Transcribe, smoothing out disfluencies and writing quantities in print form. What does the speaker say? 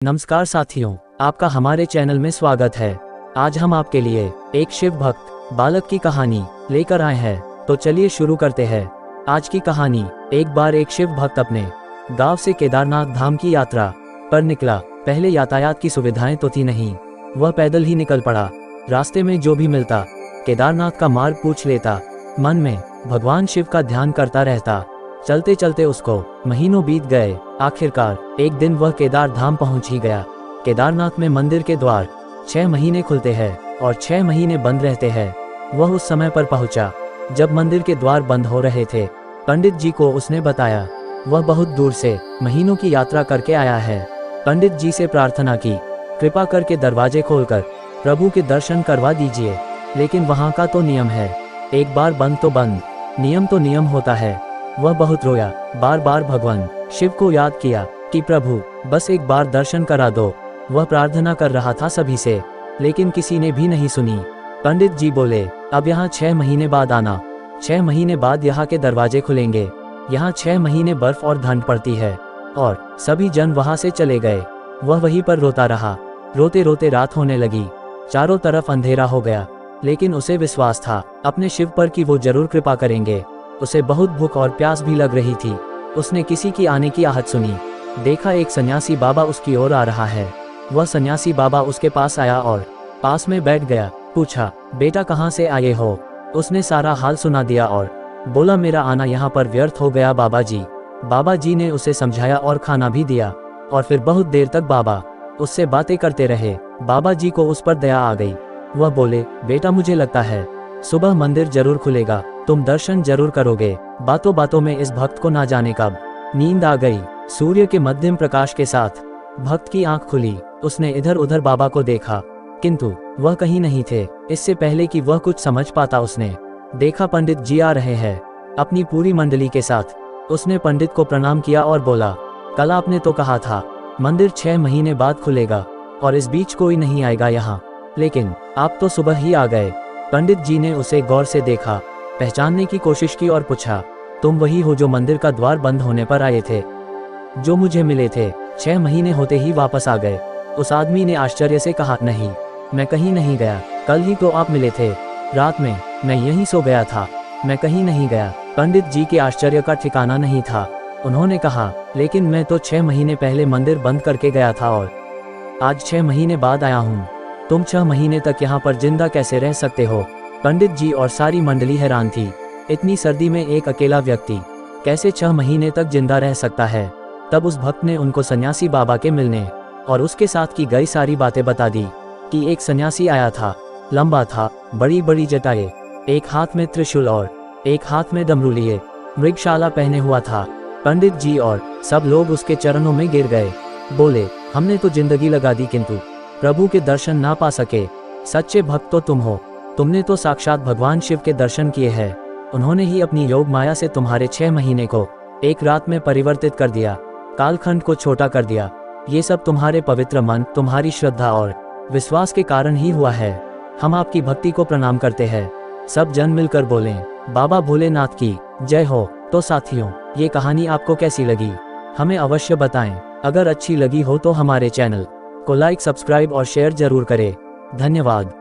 नमस्कार साथियों, आपका हमारे चैनल में स्वागत है। आज हम आपके लिए एक शिव भक्त बालक की कहानी लेकर आए हैं। तो चलिए शुरू करते हैं आज की कहानी। एक बार एक शिव भक्त अपने गांव से केदारनाथ धाम की यात्रा पर निकला। पहले यातायात की सुविधाएं तो थी नहीं, वह पैदल ही निकल पड़ा। रास्ते में जो भी मिलता केदारनाथ का मार्ग पूछ लेता, मन में भगवान शिव का ध्यान करता रहता। चलते चलते उसको महीनों बीत गए। आखिरकार एक दिन वह केदार धाम पहुंच ही गया। केदारनाथ में मंदिर के द्वार 6 महीने खुलते हैं और 6 महीने बंद रहते हैं। वह उस समय पर पहुंचा जब मंदिर के द्वार बंद हो रहे थे। पंडित जी को उसने बताया वह बहुत दूर से महीनों की यात्रा करके आया है। पंडित जी से प्रार्थना की, कृपा करके दरवाजे खोलकर प्रभु के दर्शन करवा दीजिए। लेकिन वहाँ का तो नियम है, एक बार बंद तो बंद, नियम तो नियम होता है। वह बहुत रोया, बार बार भगवान शिव को याद किया कि प्रभु बस एक बार दर्शन करा दो। वह प्रार्थना कर रहा था सभी से, लेकिन किसी ने भी नहीं सुनी। पंडित जी बोले, अब यहाँ 6 महीने बाद आना। 6 महीने बाद यहाँ के दरवाजे खुलेंगे। यहाँ 6 महीने बर्फ और ठंड पड़ती है। और सभी जन वहाँ से चले गए। वह वहीं पर रोता रहा। रोते रोते रात होने लगी, चारों तरफ अंधेरा हो गया। लेकिन उसे विश्वास था अपने शिव पर कि वो जरूर कृपा करेंगे। उसे बहुत भूख और प्यास भी लग रही थी। उसने किसी की आने की आहट सुनी। देखा एक सन्यासी बाबा उसकी ओर आ रहा है। वह सन्यासी बाबा उसके पास आया और पास में बैठ गया। पूछा, बेटा कहाँ से आए हो? उसने सारा हाल सुना दिया और बोला, मेरा आना यहाँ पर व्यर्थ हो गया बाबा जी। बाबा जी ने उसे समझाया और खाना भी दिया। और फिर बहुत देर तक बाबा उससे बातें करते रहे। बाबा जी को उस पर दया आ गई। वह बोले, बेटा मुझे लगता है सुबह मंदिर जरूर खुलेगा, तुम दर्शन जरूर करोगे। बातों बातों में इस भक्त को ना जाने कब नींद आ गई। सूर्य के मध्यम प्रकाश के साथ भक्त की आंख खुली। उसने इधर उधर बाबा को देखा, किंतु वह कहीं नहीं थे। इससे पहले कि वह कुछ समझ पाता उसने देखा पंडित जी आ रहे हैं अपनी पूरी मंडली के साथ। उसने पंडित को प्रणाम किया और बोला, कल आपने तो कहा था मंदिर 6 महीने बाद खुलेगा और इस बीच कोई नहीं आएगा यहाँ, लेकिन आप तो सुबह ही आ गए। पंडित जी ने उसे गौर से देखा, पहचानने की कोशिश की और पूछा, तुम वही हो जो मंदिर का द्वार बंद होने पर आए थे, जो मुझे मिले थे? 6 महीने होते ही वापस आ गए। उस आदमी ने आश्चर्य से कहा, नहीं, मैं कहीं नहीं गया। कल ही तो आप मिले थे रात में, मैं यहीं सो गया था, मैं कहीं नहीं गया। पंडित जी के आश्चर्य का ठिकाना नहीं था। उन्होंने कहा, लेकिन मैं तो 6 महीने पहले मंदिर बंद करके गया था और आज 6 महीने बाद आया हूँ। तुम 6 महीने तक यहाँ पर जिंदा कैसे रह सकते हो? पंडित जी और सारी मंडली हैरान थी। इतनी सर्दी में एक अकेला व्यक्ति कैसे 6 महीने तक जिंदा रह सकता है? तब उस भक्त ने उनको सन्यासी बाबा के मिलने और उसके साथ की गई सारी बातें बता दी कि एक सन्यासी आया था, लंबा था, बड़ी बड़ी जटाएं, एक हाथ में त्रिशूल और एक हाथ में डमरू लिए, मृगशाला पहने हुआ था। पंडित जी और सब लोग उसके चरणों में गिर गए। बोले, हमने तो जिंदगी लगा दी किंतु प्रभु के दर्शन ना पा सके। सच्चे भक्त तो तुम हो, तुमने तो साक्षात भगवान शिव के दर्शन किए हैं। उन्होंने ही अपनी योग माया से तुम्हारे 6 महीने को एक रात में परिवर्तित कर दिया, कालखंड को छोटा कर दिया। ये सब तुम्हारे पवित्र मन, तुम्हारी श्रद्धा और विश्वास के कारण ही हुआ है। हम आपकी भक्ति को प्रणाम करते हैं। सब जन मिलकर बोलें, बाबा भोलेनाथ की जय हो। तो साथियों, ये कहानी आपको कैसी लगी हमें अवश्य बताएं। अगर अच्छी लगी हो तो हमारे चैनल को लाइक, सब्सक्राइब और शेयर जरूर करें। धन्यवाद।